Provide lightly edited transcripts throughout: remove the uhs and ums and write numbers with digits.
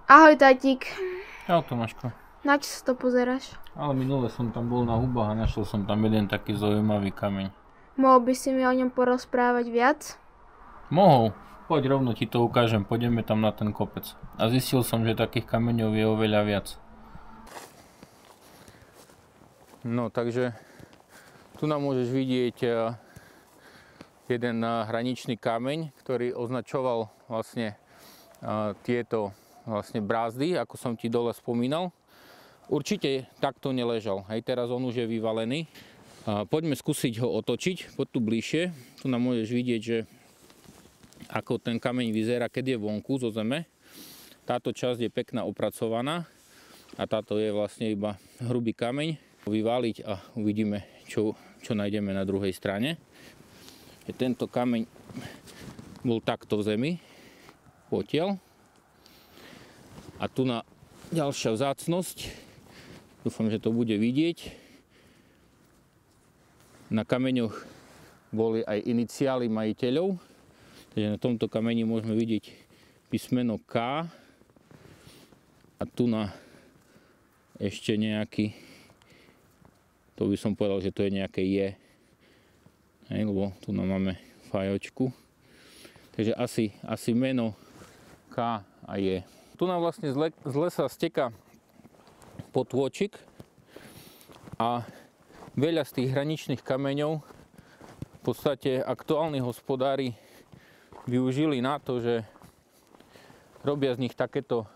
Ahoj, tatík. Čau, Tomáško. Na čo sa to pozeráš? Ale minule som tam bol na hubách a našiel som tam jeden taký zaujímavý kameň. Mohol by si mi o ňom porozprávať viac? Mohol. Poď rovno ti to ukážem, pôjdeme tam na ten kopec. A zistil som, že takých kameňov je oveľa viac. No, takže tu nám môžeš vidieť jeden hraničný kameň, ktorý označoval vlastne tieto brázdy, ako som ti dole spomínal. Určite takto neležal. Aj teraz on už je vyvalený. Poďme skúsiť ho otočiť. Poď tu bližšie. Tu nám môžeš vidieť, že ako ten kameň vyzerá, keď je vonku zo zeme. Táto časť je pekná opracovaná a táto je vlastne iba hrubý kameň. Vyváliť a uvidíme, čo nájdeme na druhej strane. Tento kameň bol takto v zemi. Potiaľ. A tu na ďalšia vzácnosť. Dúfam, že to bude vidieť. Na kameňoch boli aj iniciály majiteľov. Takže na tomto kameni môžeme vidieť písmeno K. A tu na ešte nejaký, to by som povedal, že to je nejaké J. Hej, lebo tu máme fajočku. Takže asi meno K a J. Tu nám vlastne z lesa steká potôčik a veľa z tých hraničných kameňov v podstate aktuálni hospodári využili na to, že robia z nich takéto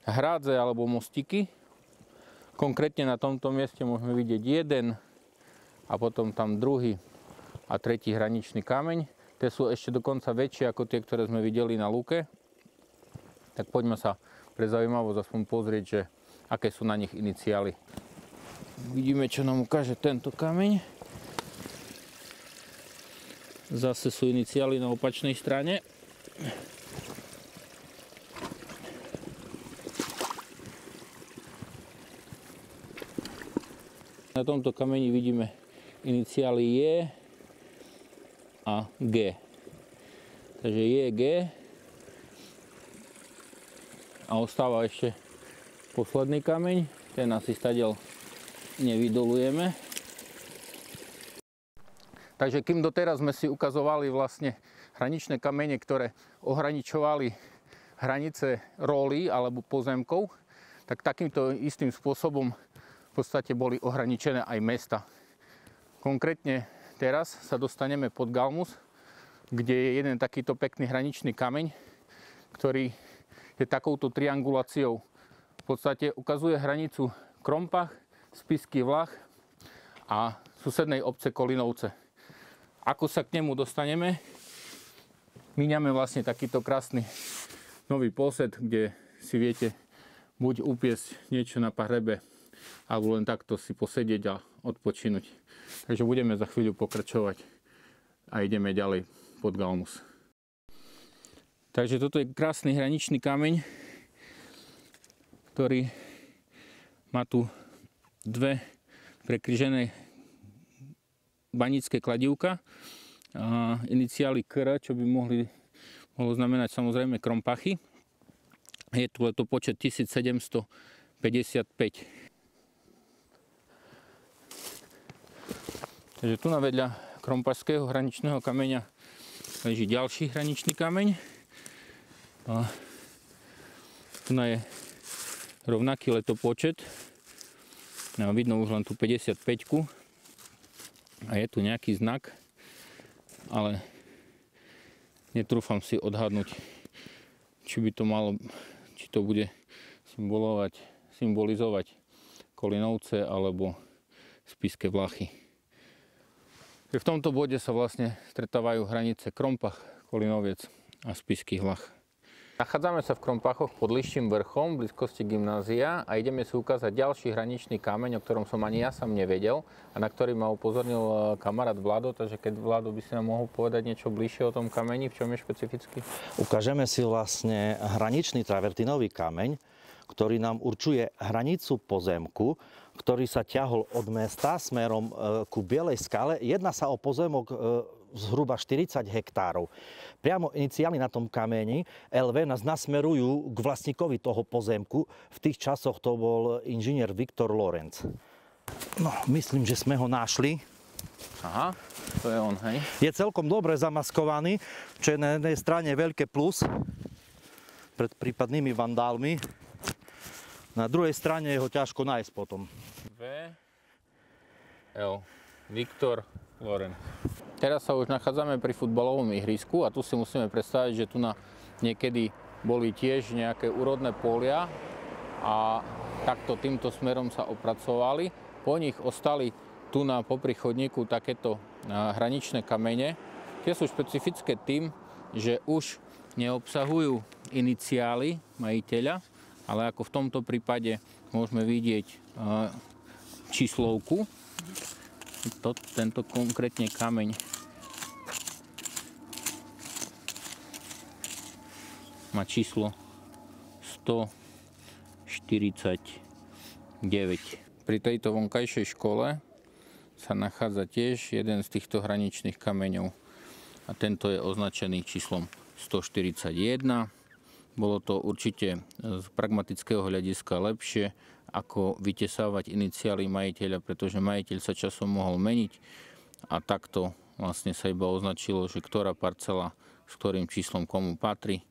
hrádze alebo mostiky. Konkrétne na tomto mieste môžeme vidieť jeden a potom tam druhý a tretí hraničný kameň. Tie sú ešte dokonca väčšie ako tie, ktoré sme videli na lúke. Tak poďme sa pre zaujímavosť aspoň pozrieť, že aké sú na nich iniciály. Vidíme, čo nám ukáže tento kameň. Zase sú iniciály na opačnej strane. Na tomto kameni vidíme iniciály J a G. Takže J, G. A ostáva ešte posledný kameň. Ten asi stadiaľ nevydolujeme. Takže kým doteraz sme si ukazovali vlastne hraničné kamene, ktoré ohraničovali hranice rolí alebo pozemkov, tak takýmto istým spôsobom v podstate boli ohraničené aj mesta. Konkrétne teraz sa dostaneme pod Galmus, kde je jeden takýto pekný hraničný kameň, ktorý je takouto trianguláciou. V podstate ukazuje hranicu Krompach, Spišský Vlach a susednej obce Kolinovce. Ako sa k nemu dostaneme? Míňame vlastne takýto krásny nový posed, kde si viete buď upiesť niečo na pahrebe, alebo len takto si posedieť a odpočinúť. Takže budeme za chvíľu pokračovať a ideme ďalej pod Galmus. Takže toto je krásny hraničný kameň, ktorý má tu dve prekryžené banické kladívka a iniciály KR, čo by mohlo znamenať samozrejme Krompachy. Je tu letopočet 1755. Takže tu na vedľa krompašského hraničného kameňa leží ďalší hraničný kameň. A tu je rovnaký letopočet. No, vidno už len tú 55-ku. A je tu nejaký znak, ale netrúfam si odhadnúť, či to bude symbolizovať Kolinovce alebo Spišské Vlachy. V tomto bode sa vlastne stretávajú hranice Krompach, Kolinoviec a Spišských Vlach. Nachádzame sa v Krompachoch pod Liščím vrchom, v blízkosti gymnázia a ideme si ukázať ďalší hraničný kameň, o ktorom som ani ja sám nevedel a na ktorý ma upozornil kamarát Vlado, takže keď Vlado by si nám mohol povedať niečo bližšie o tom kameni, v čom je špecifický? Ukážeme si vlastne hraničný travertinový kameň, ktorý nám určuje hranicu pozemku, ktorý sa ťahol od mesta smerom ku Bielej skale. Jedná sa o pozemok zhruba 40 hektárov. Priamo iniciály na tom kameni LV nás nasmerujú k vlastníkovi toho pozemku. V tých časoch to bol inžinier Viktor Lorenz. No, myslím, že sme ho našli. Aha, to je on, hej? Je celkom dobre zamaskovaný, čo je na jednej strane veľké plus pred prípadnými vandálmi. Na druhej strane je ho ťažko nájsť potom. L. Viktor Lorenz. Teraz sa už nachádzame pri futbalovom ihrisku a tu si musíme predstaviť, že tu niekedy boli tiež nejaké úrodné polia a takto týmto smerom sa opracovali. Po nich ostali tu popri chodníku takéto hraničné kamene. Tie sú špecifické tým, že už neobsahujú iniciály majiteľa, ale ako v tomto prípade môžeme vidieť číslovku. Tento konkrétne kameň má číslo 149. Pri tejto vonkajšej škole sa nachádza tiež jeden z týchto hraničných kameňov a tento je označený číslom 141. Bolo to určite z pragmatického hľadiska lepšie, ako vytesávať iniciály majiteľa, pretože majiteľ sa časom mohol meniť a takto vlastne sa iba označilo, že ktorá parcela s ktorým číslom komu patrí,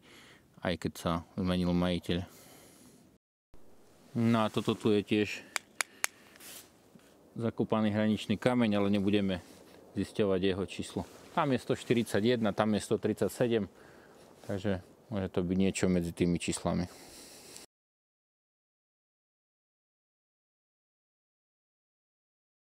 aj keď sa zmenil majiteľ. No a toto tu je tiež zakopaný hraničný kameň, ale nebudeme zisťovať jeho číslo. Tam je 141, tam je 137, takže môže to byť niečo medzi tými číslami.